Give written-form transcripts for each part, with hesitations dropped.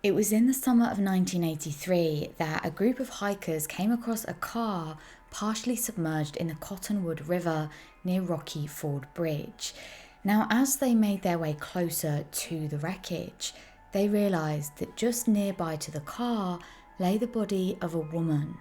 It was in the summer of 1983 that a group of hikers came across a car partially submerged in the Cottonwood River near Rocky Ford Bridge. Now, as they made their way closer to the wreckage, they realised that just nearby to the car lay the body of a woman.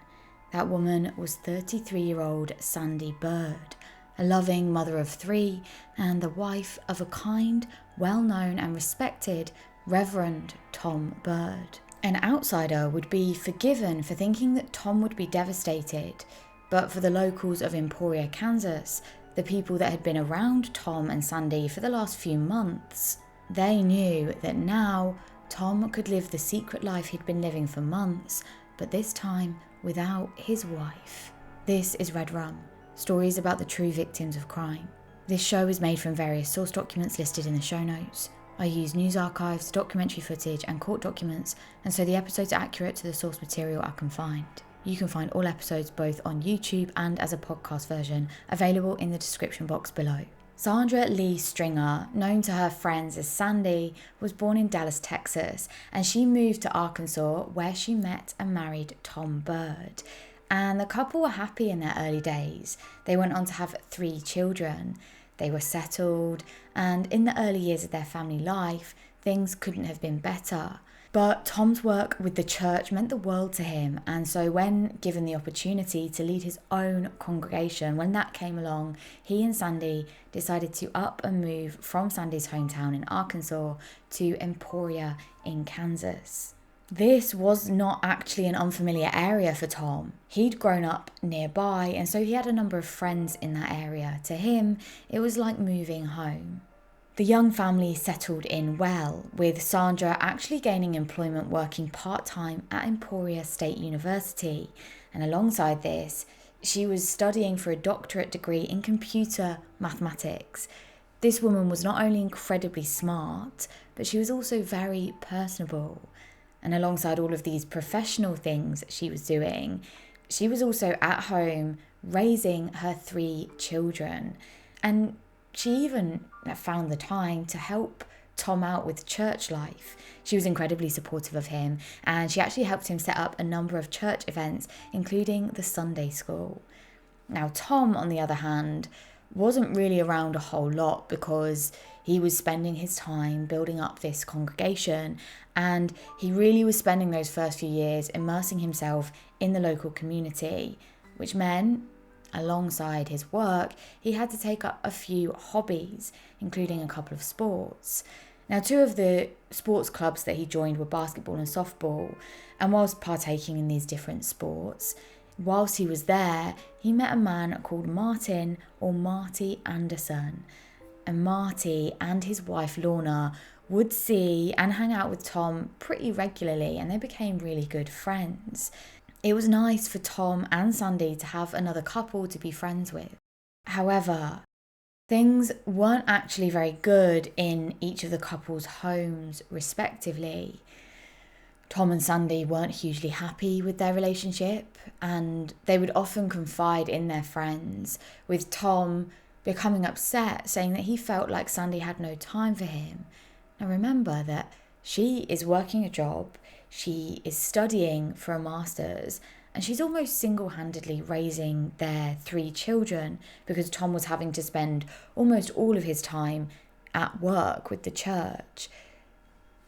That woman was 33-year-old Sandy Bird, a loving mother of 3 and the wife of a kind, well-known and respected Reverend Tom Bird. An outsider would be forgiven for thinking that Tom would be devastated, but for the locals of Emporia, Kansas, the people that had been around Tom and Sandy for the last few months, they knew that now Tom could live the secret life he'd been living for months, but this time without his wife. This is Red Rum, stories about the true victims of crime. This show is made from various source documents listed in the show notes. I use news archives, documentary footage and court documents, and so the episodes are accurate to the source material I can find. You can find all episodes both on YouTube and as a podcast version, available in the description box below. Sandra Lee Stringer, known to her friends as Sandy, was born in Dallas, Texas, and she moved to Arkansas where she met and married Tom Bird. And the couple were happy in their early days. They went on to have 3 children. They were settled, and in the early years of their family life, things couldn't have been better. But Tom's work with the church meant the world to him, and so when given the opportunity to lead his own congregation, when that came along, he and Sandy decided to up and move from Sandy's hometown in Arkansas to Emporia in Kansas. This was not actually an unfamiliar area for Tom. He'd grown up nearby, and so he had a number of friends in that area. To him, it was like moving home. The young family settled in well, with Sandra actually gaining employment working part-time at Emporia State University. And alongside this, she was studying for a doctorate degree in computer mathematics. This woman was not only incredibly smart, but she was also very personable. And alongside all of these professional things that she was doing, she was also at home raising her 3 children. And she even found the time to help Tom out with church life. She was incredibly supportive of him, and she actually helped him set up a number of church events, including the Sunday school. Now, Tom, on the other hand, wasn't really around a whole lot because he was spending his time building up this congregation, and he really was spending those first few years immersing himself in the local community, which meant, alongside his work, he had to take up a few hobbies, including a couple of sports. Now, 2 of the sports clubs that he joined were basketball and softball, and whilst partaking in these different sports, whilst he was there, he met a man called Martin or Marty Anderson. And Marty and his wife Lorna would see and hang out with Tom pretty regularly, and they became really good friends. It was nice for Tom and Sandy to have another couple to be friends with. However, things weren't actually very good in each of the couple's homes, respectively. Tom and Sandy weren't hugely happy with their relationship, and they would often confide in their friends, with Tom becoming upset, saying that he felt like Sandy had no time for him. Now remember that she is working a job, she is studying for a master's, and she's almost single-handedly raising their 3 children because Tom was having to spend almost all of his time at work with the church.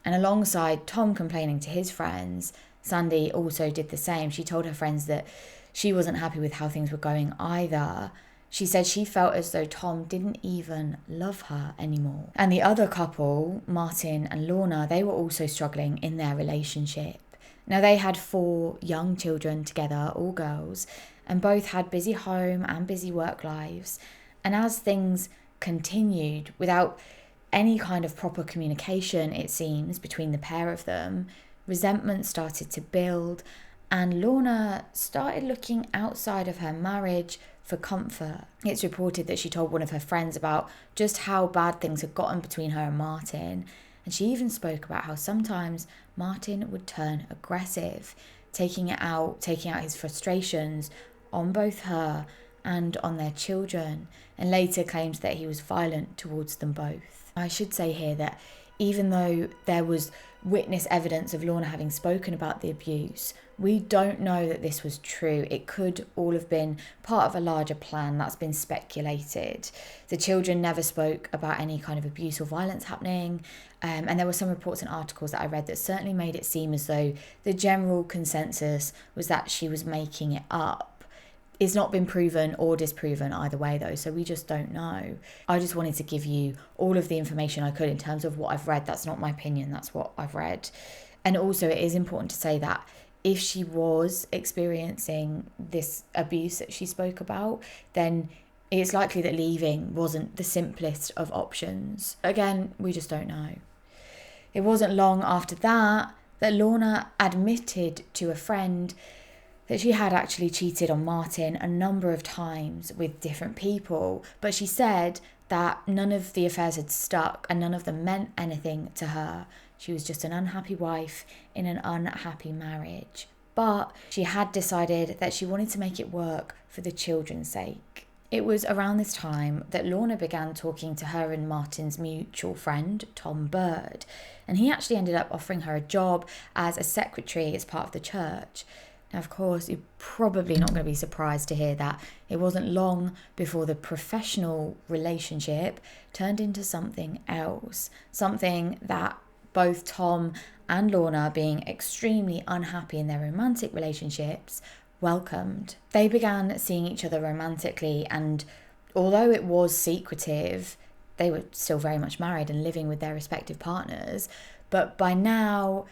And alongside Tom complaining to his friends, Sandy also did the same. She told her friends that she wasn't happy with how things were going either. She said she felt as though Tom didn't even love her anymore. And the other couple, Martin and Lorna, they were also struggling in their relationship. Now, they had 4 young children together, all girls, and both had busy home and busy work lives. And as things continued without any kind of proper communication, it seems, between the pair of them, resentment started to build, and Lorna started looking outside of her marriage for comfort. It's reported that she told one of her friends about just how bad things had gotten between her and Martin, and she even spoke about how sometimes Martin would turn aggressive, taking out his frustrations on both her and on their children, and later claims that he was violent towards them both. I should say here that even though there was witness evidence of Lorna having spoken about the abuse. We don't know that this was true. It could all have been part of a larger plan that's been speculated. The children never spoke about any kind of abuse or violence happening. And there were some reports and articles that I read that certainly made it seem as though the general consensus was that she was making it up. It's not been proven or disproven either way though, so we just don't know. I just wanted to give you all of the information I could in terms of what I've read. That's not my opinion, that's what I've read. And also it is important to say that if she was experiencing this abuse that she spoke about, then it's likely that leaving wasn't the simplest of options. Again, we just don't know. It wasn't long after that Lorna admitted to a friend that she had actually cheated on Martin a number of times with different people, but she said that none of the affairs had stuck and none of them meant anything to her. She was just an unhappy wife in an unhappy marriage. But she had decided that she wanted to make it work for the children's sake. It was around this time that Lorna began talking to her and Martin's mutual friend, Tom Bird, and he actually ended up offering her a job as a secretary as part of the church. Now, of course, you're probably not going to be surprised to hear that it wasn't long before the professional relationship turned into something else, something that both Tom and Lorna, being extremely unhappy in their romantic relationships, welcomed. They began seeing each other romantically, and although it was secretive, they were still very much married and living with their respective partners. But by now,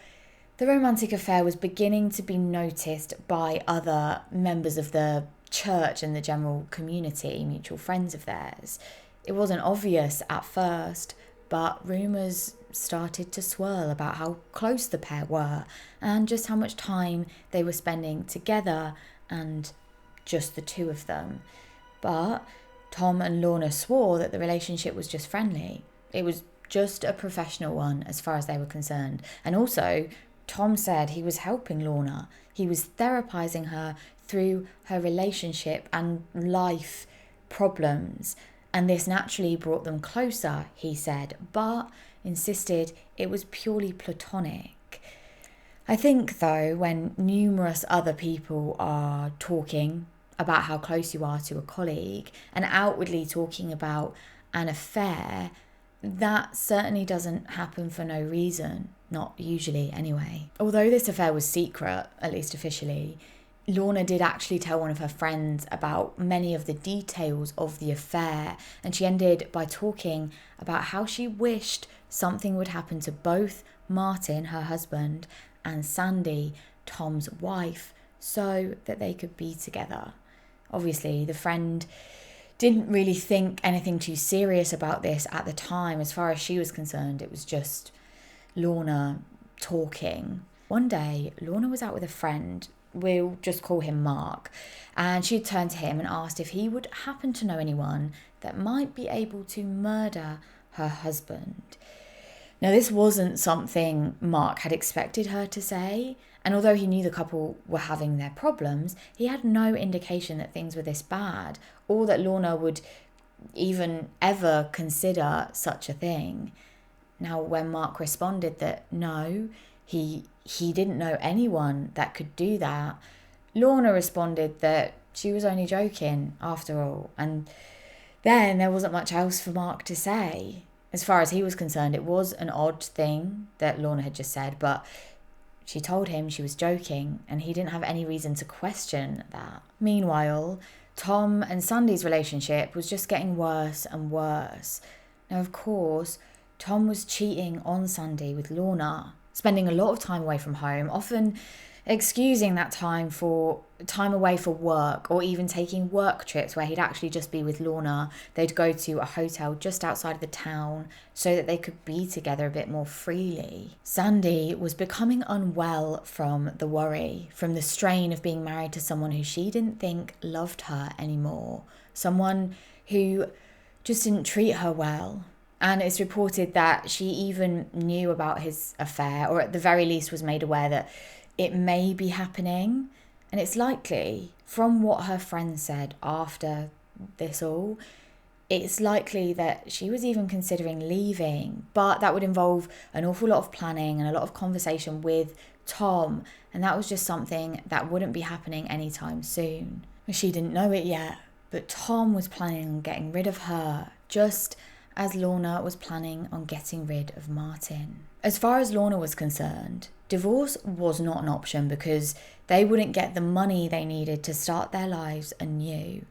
the romantic affair was beginning to be noticed by other members of the church and the general community, mutual friends of theirs. It wasn't obvious at first, but rumours started to swirl about how close the pair were and just how much time they were spending together, and just the two of them. But Tom and Lorna swore that the relationship was just friendly. It was just a professional one as far as they were concerned. And also, Tom said he was helping Lorna. He was therapizing her through her relationship and life problems. And this naturally brought them closer, he said, but insisted it was purely platonic. I think, though, when numerous other people are talking about how close you are to a colleague and outwardly talking about an affair, that certainly doesn't happen for no reason. Not usually, anyway. Although this affair was secret, at least officially, Lorna did actually tell one of her friends about many of the details of the affair, and she ended by talking about how she wished something would happen to both Martin, her husband, and Sandy, Tom's wife, so that they could be together. Obviously, the friend didn't really think anything too serious about this at the time. As far as she was concerned, it was just Lorna talking. One day, Lorna was out with a friend, we'll just call him Mark, and she turned to him and asked if he would happen to know anyone that might be able to murder her husband. Now, this wasn't something Mark had expected her to say, and although he knew the couple were having their problems, he had no indication that things were this bad, or that Lorna would even ever consider such a thing. Now, when Mark responded that no, he didn't know anyone that could do that, Lorna responded that she was only joking after all, and then there wasn't much else for Mark to say. As far as he was concerned, it was an odd thing that Lorna had just said, but she told him she was joking, and he didn't have any reason to question that. Meanwhile, Tom and Sandy's relationship was just getting worse and worse. Now, of course, Tom was cheating on Sandy with Lorna, spending a lot of time away from home, often excusing that time away for work, or even taking work trips where he'd actually just be with Lorna. They'd go to a hotel just outside of the town so that they could be together a bit more freely. Sandy was becoming unwell from the worry, from the strain of being married to someone who she didn't think loved her anymore, someone who just didn't treat her well. And it's reported that she even knew about his affair, or at the very least was made aware that it may be happening. And it's likely, from what her friend said after this all, it's likely that she was even considering leaving, but that would involve an awful lot of planning and a lot of conversation with Tom, and that was just something that wouldn't be happening anytime soon. She didn't know it yet, but Tom was planning on getting rid of her, just as Lorna was planning on getting rid of Martin. As far as Lorna was concerned, divorce was not an option because they wouldn't get the money they needed to start their lives anew.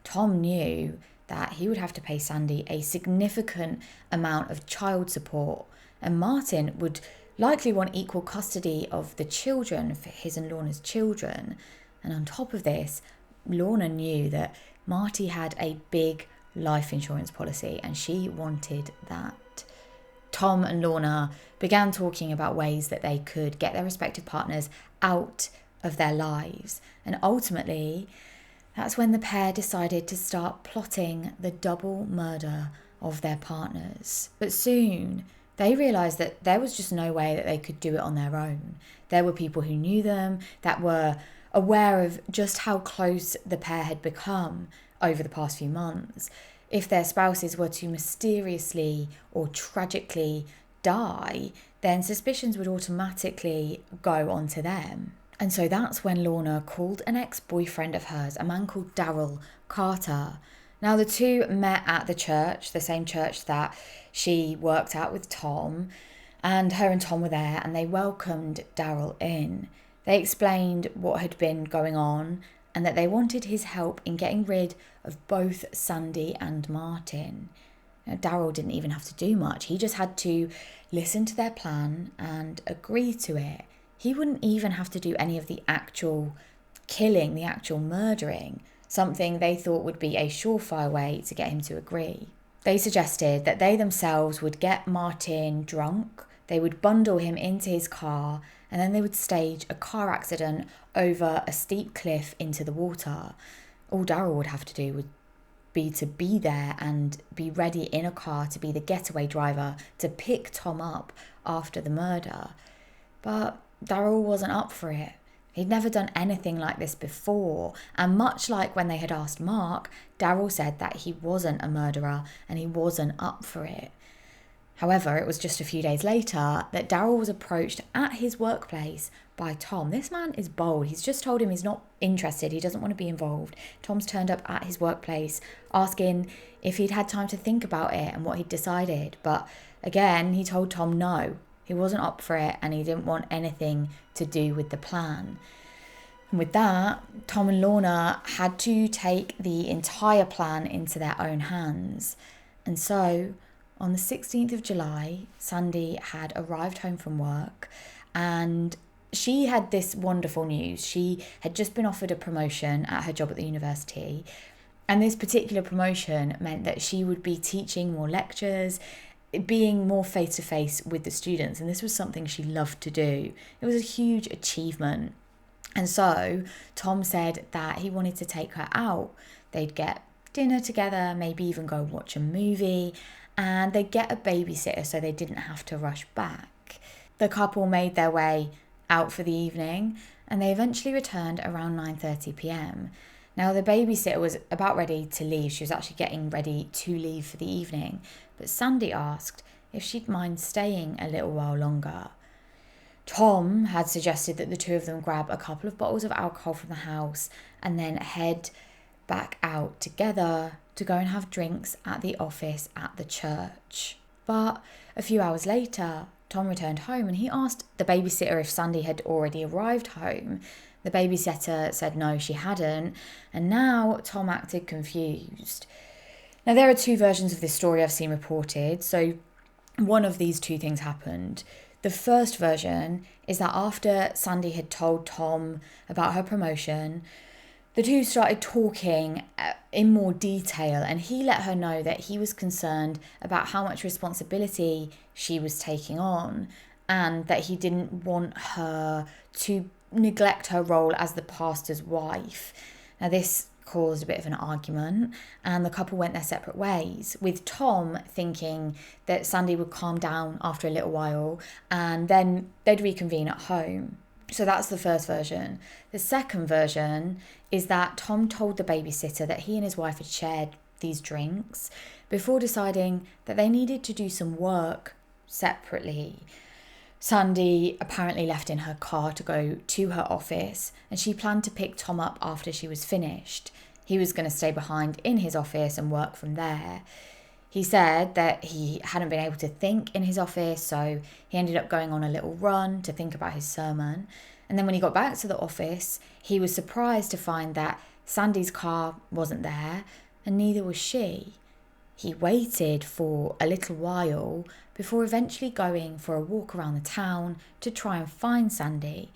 Tom knew that he would have to pay Sandy a significant amount of child support, and Martin would likely want equal custody of the children for his and Lorna's children. And on top of this, Lorna knew that Marty had a big life insurance policy and she wanted that. Tom and Lorna began talking about ways that they could get their respective partners out of their lives, and ultimately that's when the pair decided to start plotting the double murder of their partners. But soon they realised that there was just no way that they could do it on their own. There were people who knew them, that were aware of just how close the pair had become over the past few months. If their spouses were to mysteriously or tragically die, then suspicions would automatically go onto them. And so that's when Lorna called an ex-boyfriend of hers, a man called Daryl Carter. Now the two met at the church, the same church that she worked at with Tom, and her and Tom were there and they welcomed Daryl in. They explained what had been going on and that they wanted his help in getting rid of both Sandy and Martin. Now, Daryl didn't even have to do much. He just had to listen to their plan and agree to it. He wouldn't even have to do any of the actual killing, the actual murdering, something they thought would be a surefire way to get him to agree. They suggested that they themselves would get Martin drunk, they would bundle him into his car, and then they would stage a car accident over a steep cliff into the water. All Daryl would have to do would be to be there and be ready in a car to be the getaway driver to pick Tom up after the murder. But Daryl wasn't up for it. He'd never done anything like this before, and much like when they had asked Mark, Daryl said that he wasn't a murderer and he wasn't up for it. However, it was just a few days later that Daryl was approached at his workplace by Tom. This man is bold. He's just told him he's not interested. He doesn't want to be involved. Tom's turned up at his workplace asking if he'd had time to think about it and what he'd decided. But again, he told Tom no. He wasn't up for it and he didn't want anything to do with the plan. And with that, Tom and Lorna had to take the entire plan into their own hands. And so, on the 16th of July, Sandy had arrived home from work and she had this wonderful news. She had just been offered a promotion at her job at the university. And this particular promotion meant that she would be teaching more lectures, being more face-to-face with the students, and this was something she loved to do. It was a huge achievement. And so Tom said that he wanted to take her out. They'd get dinner together, maybe even go watch a movie, and they'd get a babysitter so they didn't have to rush back. The couple made their way out for the evening and they eventually returned around 9:30 p.m. Now the babysitter was about ready to leave. She was actually getting ready to leave for the evening, but Sandy asked if she'd mind staying a little while longer. Tom had suggested that the two of them grab a couple of bottles of alcohol from the house and then head back out together to go and have drinks at the office at the church. But a few hours later, Tom returned home and he asked the babysitter if Sandy had already arrived home. The babysitter said no, she hadn't, and now Tom acted confused. Now, there are two versions of this story I've seen reported, so one of these two things happened. The first version is that after Sandy had told Tom about her promotion, the two started talking in more detail, and he let her know that he was concerned about how much responsibility she was taking on and that he didn't want her to neglect her role as the pastor's wife. Now, this caused a bit of an argument and the couple went their separate ways, with Tom thinking that Sandy would calm down after a little while and then they'd reconvene at home. So that's the first version. The second version is that Tom told the babysitter that he and his wife had shared these drinks before deciding that they needed to do some work separately. Sandy apparently left in her car to go to her office, and she planned to pick Tom up after she was finished. He was going to stay behind in his office and work from there. He said that he hadn't been able to think in his office, so he ended up going on a little run to think about his sermon. And then when he got back to the office, he was surprised to find that Sandy's car wasn't there, and neither was she. He waited for a little while before eventually going for a walk around the town to try and find Sandy.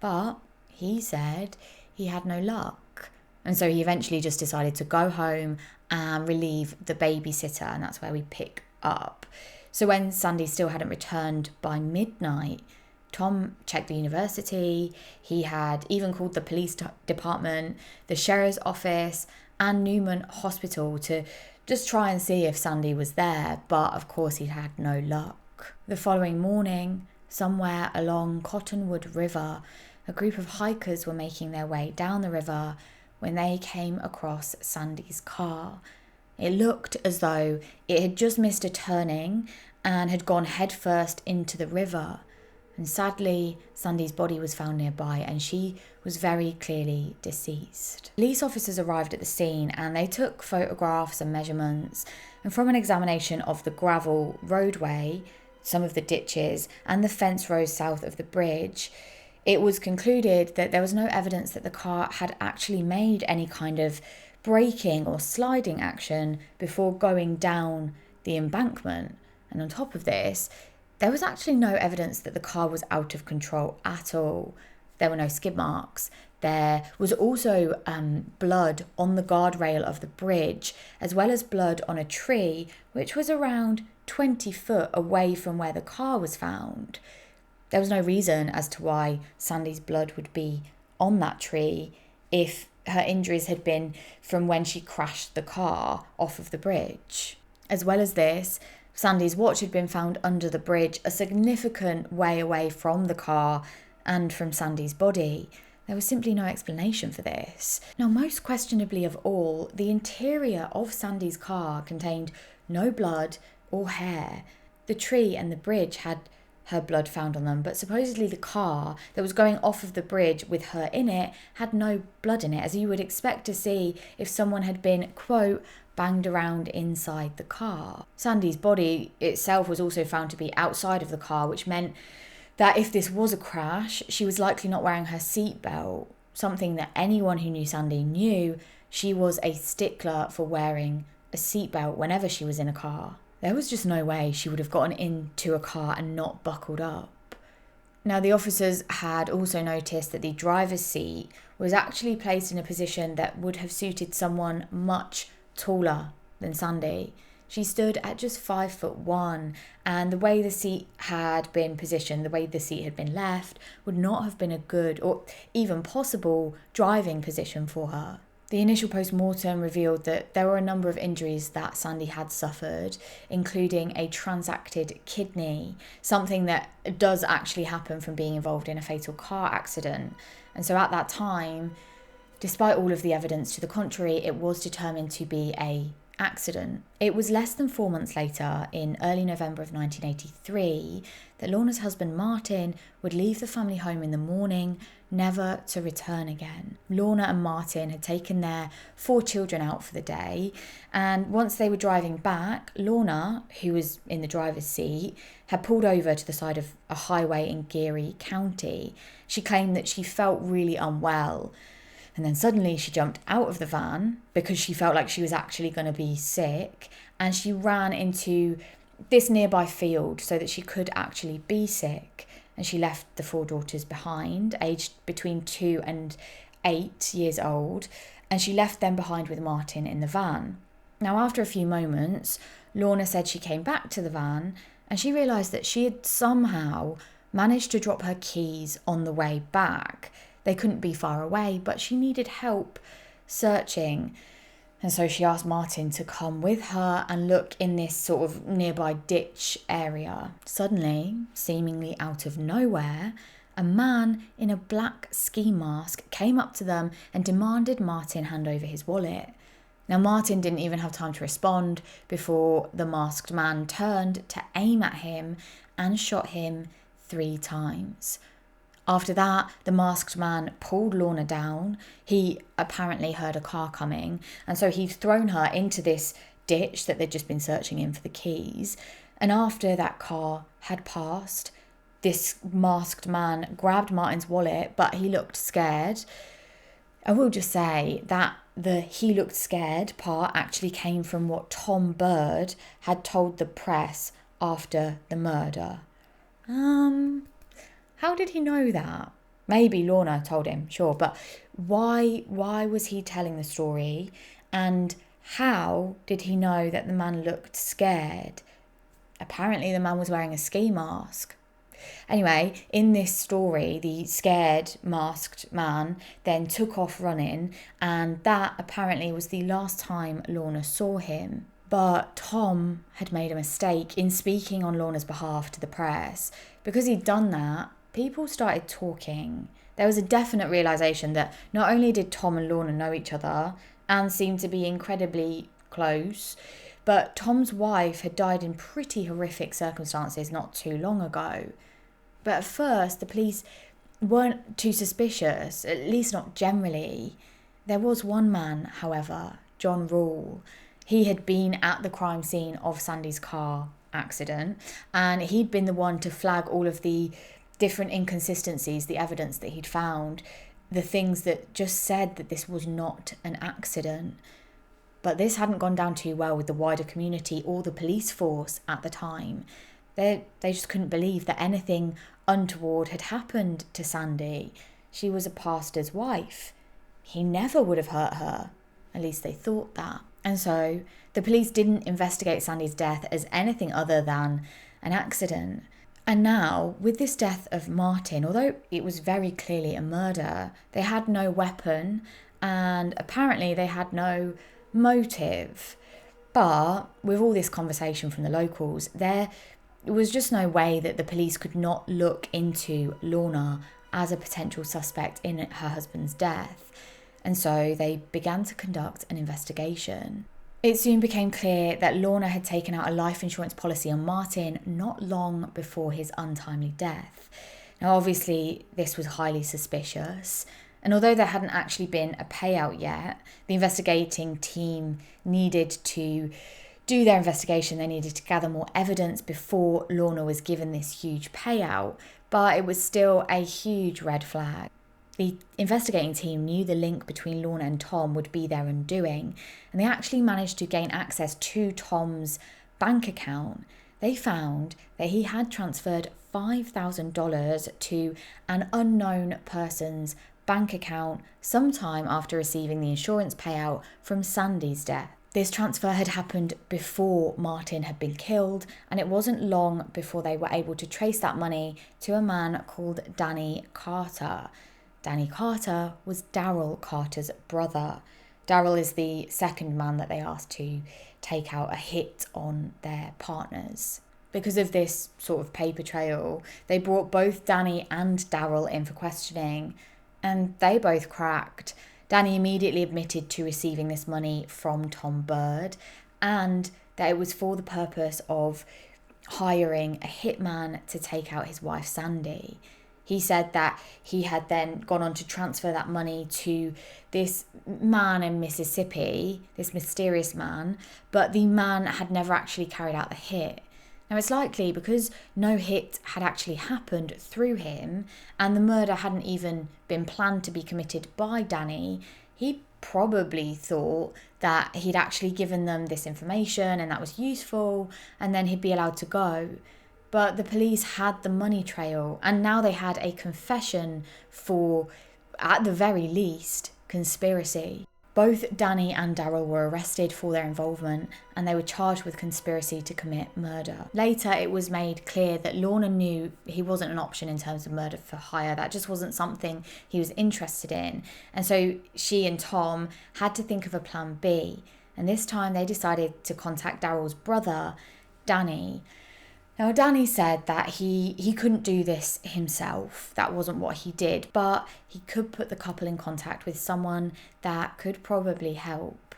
But he said he had no luck. And so he eventually just decided to go home and relieve the babysitter, and that's where we pick up. So when Sandy still hadn't returned by midnight, Tom checked the university. He had even called the police department, the sheriff's office, and Newman Hospital to just try and see if Sandy was there, but of course he had no luck. The following morning, somewhere along Cottonwood River, a group of hikers were making their way down the river when they came across Sandy's car. It looked as though it had just missed a turning and had gone headfirst into the river. And sadly, Sandy's body was found nearby and she was very clearly deceased. Police officers arrived at the scene and they took photographs and measurements. And from an examination of the gravel roadway, some of the ditches and the fence rows south of the bridge, it was concluded that there was no evidence that the car had actually made any kind of braking or sliding action before going down the embankment. And on top of this, there was actually no evidence that the car was out of control at all. There were no skid marks. There was also blood on the guardrail of the bridge, as well as blood on a tree, which was around 20 foot away from where the car was found. There was no reason as to why Sandy's blood would be on that tree if her injuries had been from when she crashed the car off of the bridge. As well as this, Sandy's watch had been found under the bridge, a significant way away from the car and from Sandy's body. There was simply no explanation for this. Now, most questionably of all, the interior of Sandy's car contained no blood or hair. The tree and the bridge had her blood found on them, but supposedly the car that was going off of the bridge with her in it had no blood in it, as you would expect to see if someone had been, quote, banged around inside the car. Sandy's body itself was also found to be outside of the car, which meant that if this was a crash, she was likely not wearing her seatbelt, something that anyone who knew Sandy knew. She was a stickler for wearing a seatbelt whenever she was in a car. There was just no way she would have gotten into a car and not buckled up. Now, the officers had also noticed that the driver's seat was actually placed in a position that would have suited someone much taller than Sandy. She stood at just 5'1", and the way the seat had been positioned, the way the seat had been left, would not have been a good or even possible driving position for her. The initial post-mortem revealed that there were a number of injuries that Sandy had suffered, including a transacted kidney, something that does actually happen from being involved in a fatal car accident. And so at that time, despite all of the evidence to the contrary, it was determined to be an accident. It was less than 4 months later, in early November of 1983, that Lorna's husband Martin would leave the family home in the morning, never to return again. Lorna and Martin had taken their 4 children out for the day, and once they were driving back, Lorna, who was in the driver's seat, had pulled over to the side of a highway in Geary County. She claimed that she felt really unwell. And then suddenly she jumped out of the van because she felt like she was actually going to be sick, and she ran into this nearby field so that she could actually be sick. And she left the 4 daughters behind, aged between 2 and 8 years old, and she left them behind with Martin in the van. Now, after a few moments, Lorna said she came back to the van and she realised that she had somehow managed to drop her keys on the way back. They couldn't be far away, but she needed help searching. And so she asked Martin to come with her and look in this sort of nearby ditch area. Suddenly, seemingly out of nowhere, a man in a black ski mask came up to them and demanded Martin hand over his wallet. Now, Martin didn't even have time to respond before the masked man turned to aim at him and shot him 3 times. After that, the masked man pulled Lorna down. He apparently heard a car coming, and so he'd thrown her into this ditch that they'd just been searching in for the keys. And after that car had passed, this masked man grabbed Martin's wallet, but he looked scared. I will just say that the "he looked scared" part actually came from what Tom Bird had told the press after the murder. How did he know that? Maybe Lorna told him, sure, but why was he telling the story? And how did he know that the man looked scared? Apparently the man was wearing a ski mask. Anyway, in this story, the scared masked man then took off running, and that apparently was the last time Lorna saw him. But Tom had made a mistake in speaking on Lorna's behalf to the press. Because he'd done that, people started talking. There was a definite realisation that not only did Tom and Lorna know each other and seemed to be incredibly close, but Tom's wife had died in pretty horrific circumstances not too long ago. But at first, the police weren't too suspicious, at least not generally. There was one man, however, John Rule. He had been at the crime scene of Sandy's car accident, and he'd been the one to flag all of the different inconsistencies, the evidence that he'd found, the things that just said that this was not an accident. But this hadn't gone down too well with the wider community or the police force at the time. They just couldn't believe that anything untoward had happened to Sandy. She was a pastor's wife. He never would have hurt her. At least they thought that. And so the police didn't investigate Sandy's death as anything other than an accident. And now, with this death of Martin, although it was very clearly a murder, they had no weapon and apparently they had no motive. But with all this conversation from the locals, there was just no way that the police could not look into Lorna as a potential suspect in her husband's death. And so they began to conduct an investigation. It soon became clear that Lorna had taken out a life insurance policy on Martin not long before his untimely death. Now, obviously, this was highly suspicious. And although there hadn't actually been a payout yet, the investigating team needed to do their investigation. They needed to gather more evidence before Lorna was given this huge payout. But it was still a huge red flag. The investigating team knew the link between Lorna and Tom would be their undoing, and they actually managed to gain access to Tom's bank account. They found that he had transferred $5,000 to an unknown person's bank account sometime after receiving the insurance payout from Sandy's death. This transfer had happened before Martin had been killed, and it wasn't long before they were able to trace that money to a man called Danny Carter. Danny Carter was Daryl Carter's brother. Daryl is the second man that they asked to take out a hit on their partners. Because of this sort of paper trail, they brought both Danny and Daryl in for questioning, and they both cracked. Danny immediately admitted to receiving this money from Tom Bird, and that it was for the purpose of hiring a hitman to take out his wife Sandy. He said that he had then gone on to transfer that money to this man in Mississippi, this mysterious man, but the man had never actually carried out the hit. Now, it's likely because no hit had actually happened through him and the murder hadn't even been planned to be committed by Danny, he probably thought that he'd actually given them this information and that was useful, and then he'd be allowed to go. But the police had the money trail, and now they had a confession for, at the very least, conspiracy. Both Danny and Daryl were arrested for their involvement, and they were charged with conspiracy to commit murder. Later, it was made clear that Lorna knew he wasn't an option in terms of murder for hire. That just wasn't something he was interested in. And so she and Tom had to think of a plan B. And this time they decided to contact Daryl's brother, Danny. Now, Danny said that he couldn't do this himself. That wasn't what he did, but he could put the couple in contact with someone that could probably help.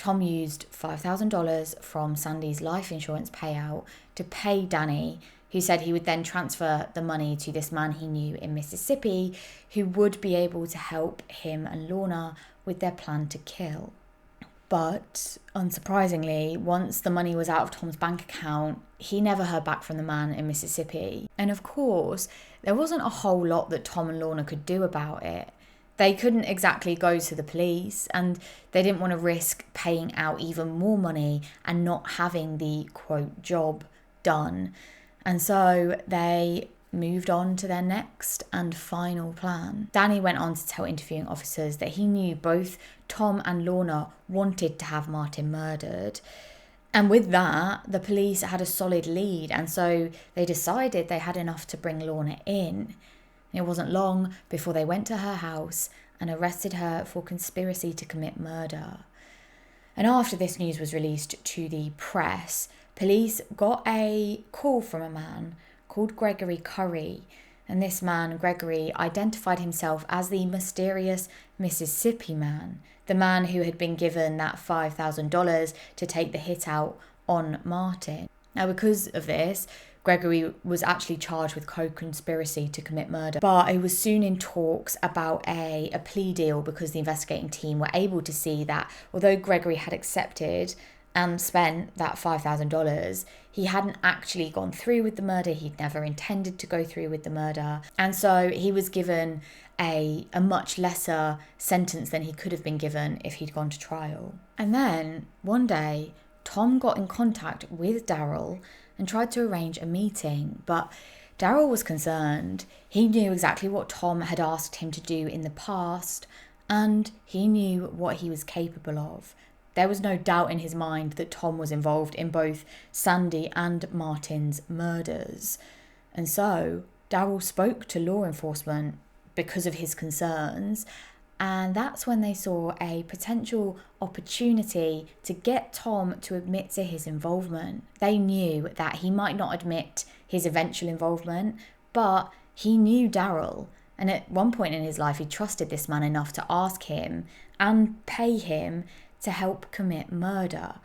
Tom used $5,000 from Sandy's life insurance payout to pay Danny, who said he would then transfer the money to this man he knew in Mississippi, who would be able to help him and Lorna with their plan to kill. But unsurprisingly, once the money was out of Tom's bank account, he never heard back from the man in Mississippi. And of course, there wasn't a whole lot that Tom and Lorna could do about it. They couldn't exactly go to the police, and they didn't want to risk paying out even more money and not having the, quote, job done. And so they moved on to their next and final plan. Danny went on to tell interviewing officers that he knew both Tom and Lorna wanted to have Martin murdered. And with that, the police had a solid lead, and so they decided they had enough to bring Lorna in. It wasn't long before they went to her house and arrested her for conspiracy to commit murder. And after this news was released to the press, police got a call from a man called Gregory Curry. And this man, Gregory, identified himself as the mysterious Mississippi man, the man who had been given that $5,000 to take the hit out on Martin. Now, because of this, Gregory was actually charged with co-conspiracy to commit murder, but he was soon in talks about a plea deal because the investigating team were able to see that although Gregory had accepted and spent that $5,000, he hadn't actually gone through with the murder. He'd never intended to go through with the murder. And so he was given a much lesser sentence than he could have been given if he'd gone to trial. And then one day, Tom got in contact with Daryl and tried to arrange a meeting, but Daryl was concerned. He knew exactly what Tom had asked him to do in the past, and he knew what he was capable of. There was no doubt in his mind that Tom was involved in both Sandy and Martin's murders. And so Daryl spoke to law enforcement because of his concerns, and that's when they saw a potential opportunity to get Tom to admit to his involvement. They knew that he might not admit his eventual involvement, but he knew Daryl. And at one point in his life, he trusted this man enough to ask him and pay him to help commit murder.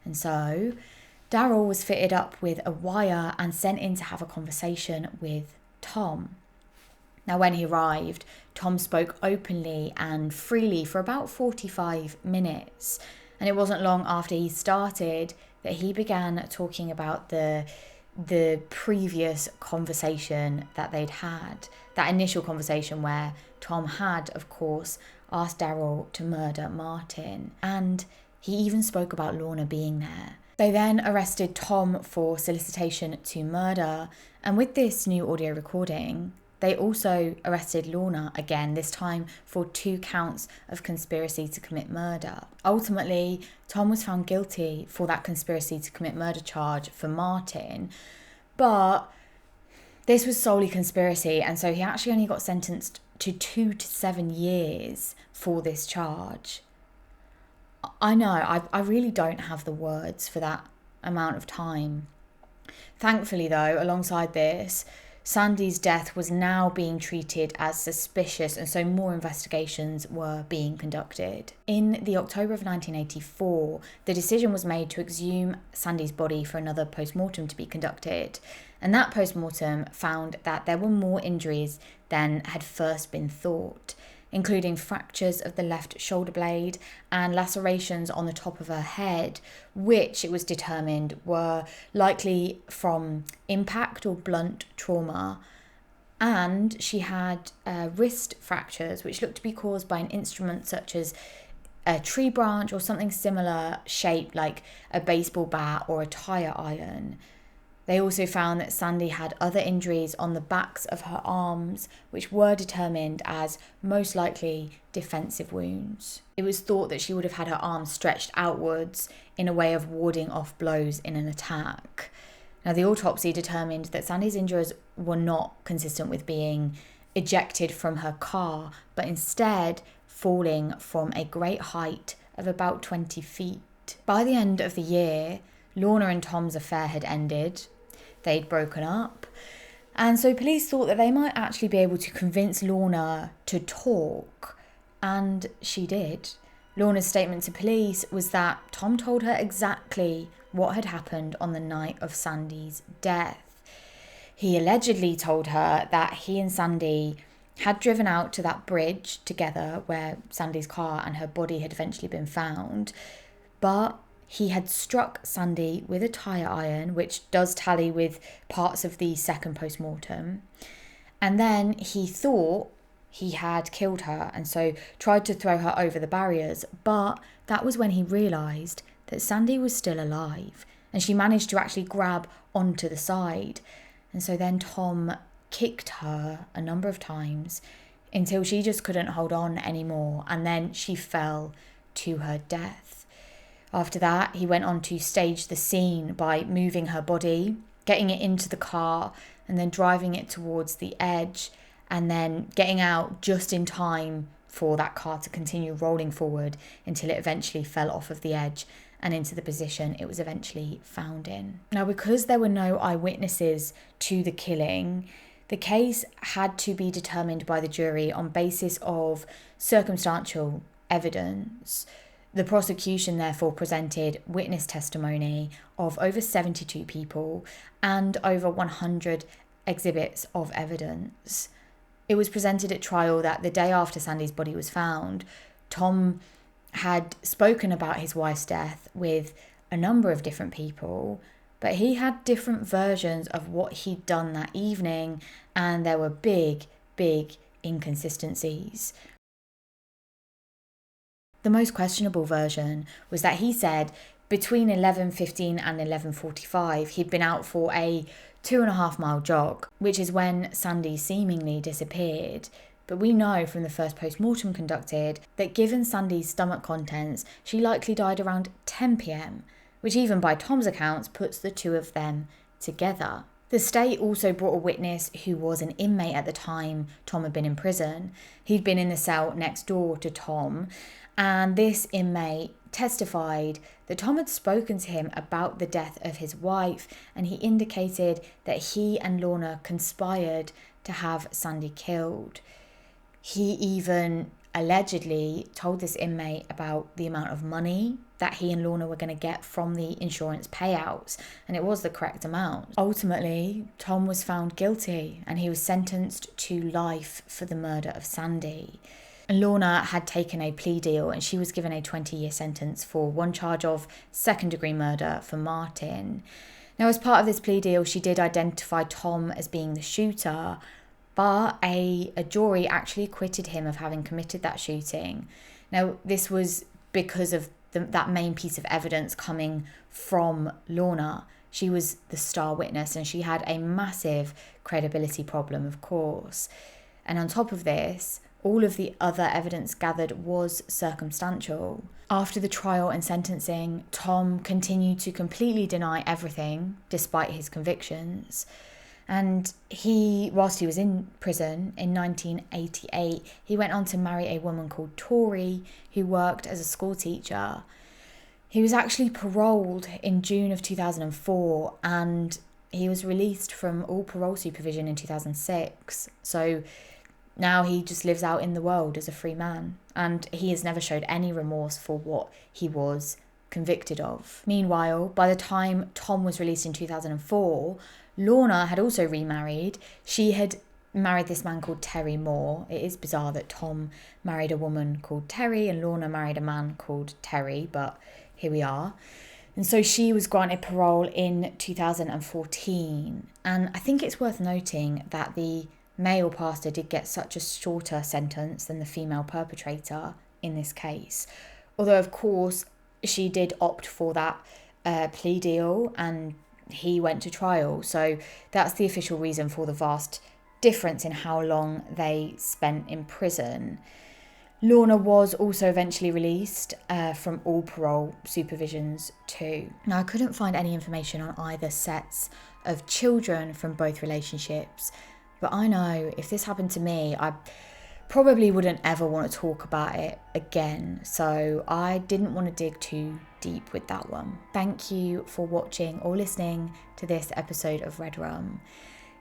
And so Daryl was fitted up with a wire and sent in to have a conversation with Tom. Now, when he arrived, Tom spoke openly and freely for about 45 minutes. And it wasn't long after he started that he began talking about the previous conversation that they'd had. That initial conversation where Tom had, of course, asked Daryl to murder Martin. And he even spoke about Lorna being there. They then arrested Tom for solicitation to murder. And with this new audio recording, they also arrested Lorna again, this time for 2 counts of conspiracy to commit murder. Ultimately, Tom was found guilty for that conspiracy to commit murder charge for Martin, but this was solely conspiracy, and so he actually only got sentenced to 2 to 7 years for this charge. I know, I really don't have the words for that amount of time. Thankfully, though, alongside this, Sandy's death was now being treated as suspicious, and so more investigations were being conducted. In the October of 1984, the decision was made to exhume Sandy's body for another post-mortem to be conducted, and that post-mortem found that there were more injuries than had first been thought, including fractures of the left shoulder blade and lacerations on the top of her head, which it was determined were likely from impact or blunt trauma. And she had wrist fractures, which looked to be caused by an instrument such as a tree branch or something similar shaped like a baseball bat or a tire iron. They also found that Sandy had other injuries on the backs of her arms, which were determined as most likely defensive wounds. It was thought that she would have had her arms stretched outwards in a way of warding off blows in an attack. Now, the autopsy determined that Sandy's injuries were not consistent with being ejected from her car, but instead falling from a great height of about 20 feet. By the end of the year, Lorna and Tom's affair had ended. They'd broken up. And so police thought that they might actually be able to convince Lorna to talk. And she did. Lorna's statement to police was that Tom told her exactly what had happened on the night of Sandy's death. He allegedly told her that he and Sandy had driven out to that bridge together where Sandy's car and her body had eventually been found, but he had struck Sandy with a tyre iron, which does tally with parts of the second post-mortem. And then he thought he had killed her and so tried to throw her over the barriers. But that was when he realised that Sandy was still alive and she managed to actually grab onto the side. And so then Tom kicked her a number of times until she just couldn't hold on anymore, and then she fell to her death. After that, he went on to stage the scene by moving her body, getting it into the car, and then driving it towards the edge, and then getting out just in time for that car to continue rolling forward until it eventually fell off of the edge and into the position it was eventually found in. Now, because there were no eyewitnesses to the killing, the case had to be determined by the jury on basis of circumstantial evidence. The prosecution therefore presented witness testimony of over 72 people and over 100 exhibits of evidence. It was presented at trial that the day after Sandy's body was found, Tom had spoken about his wife's death with a number of different people, but he had different versions of what he'd done that evening, and there were big inconsistencies. The most questionable version was that he said between 11:15 and 11:45 he'd been out for a 2.5-mile jog, which is when Sandy seemingly disappeared. But we know from the first post-mortem conducted that given Sandy's stomach contents, she likely died around 10 p.m, which even by Tom's accounts puts the two of them together. The state also brought a witness who was an inmate at the time Tom had been in prison. He'd been in the cell next door to Tom, and this inmate testified that Tom had spoken to him about the death of his wife, and he indicated that he and Lorna conspired to have Sandy killed. He even allegedly told this inmate about the amount of money that he and Lorna were going to get from the insurance payouts, and it was the correct amount. Ultimately, Tom was found guilty and he was sentenced to life for the murder of Sandy. And Lorna had taken a plea deal and she was given a 20-year sentence for one charge of second-degree murder for Martin. Now, as part of this plea deal, she did identify Tom as being the shooter, but a jury actually acquitted him of having committed that shooting. Now, this was because of that main piece of evidence coming from Lorna. She was the star witness and she had a massive credibility problem, of course. And on top of this, all of the other evidence gathered was circumstantial. After the trial and sentencing, Tom continued to completely deny everything despite his convictions. And whilst he was in prison in 1988, he went on to marry a woman called Tori, who worked as a school teacher. He was actually paroled in June of 2004, and he was released from all parole supervision in 2006. So now he just lives out in the world as a free man, and he has never showed any remorse for what he was convicted of. Meanwhile, by the time Tom was released in 2004, Lorna had also remarried. She had married this man called Terry Moore. It is bizarre that Tom married a woman called Terry and Lorna married a man called Terry, but here we are. And so she was granted parole in 2014. And I think it's worth noting that the male pastor did get such a shorter sentence than the female perpetrator in this case. Although, of course, she did opt for that plea deal and he went to trial. So that's the official reason for the vast difference in how long they spent in prison. Lorna was also eventually released from all parole supervisions too. Now, I couldn't find any information on either sets of children from both relationships, but I know if this happened to me, I probably wouldn't ever want to talk about it again. So I didn't want to dig too deep with that one. Thank you for watching or listening to this episode of Red Rum.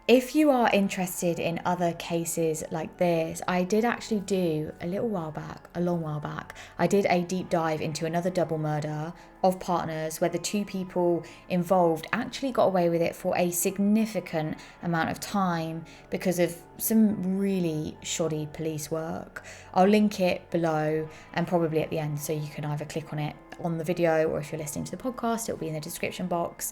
If you are interested in other cases like this, I did actually do a long while back, I did a deep dive into another double murder of partners where the two people involved actually got away with it for a significant amount of time because of some really shoddy police work. I'll link it below and probably at the end, so you can either click on it on the video, or if you're listening to the podcast, it'll be in the description box.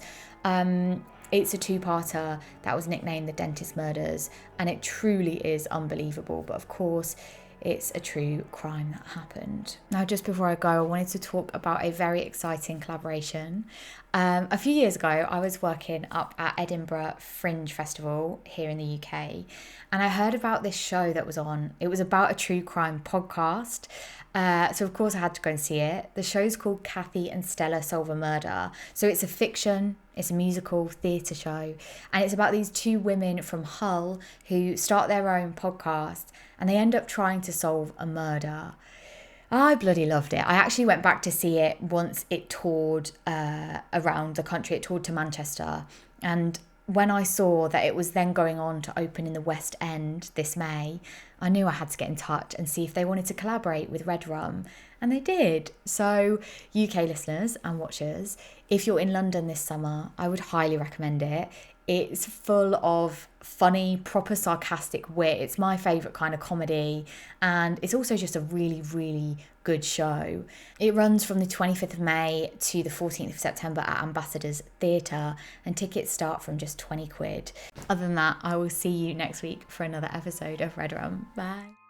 It's a two-parter that was nicknamed The Dentist Murders, and it truly is unbelievable. But of course, it's a true crime that happened. Now, just before I go, I wanted to talk about a very exciting collaboration. A few years ago, I was working up at Edinburgh Fringe Festival here in the UK, and I heard about this show that was on. It was about a true crime podcast. So of course I had to go and see it. The show's called Kathy and Stella Solve a Murder. So it's a fiction, it's a musical theatre show, and it's about these two women from Hull who start their own podcast and they end up trying to solve a murder. I bloody loved it. I actually went back to see it once it toured around the country. It toured to Manchester, and when I saw that it was then going on to open in the West End this May, I knew I had to get in touch and see if they wanted to collaborate with Red Rum, and they did. So UK listeners and watchers, if you're in London this summer, I would highly recommend it. It's full of funny, proper sarcastic wit. It's my favourite kind of comedy, and it's also just a really, really good show. It runs from the 25th of May to the 14th of September at Ambassadors Theatre, and tickets start from just £20. Other than that, I will see you next week for another episode of Red Rum. Bye.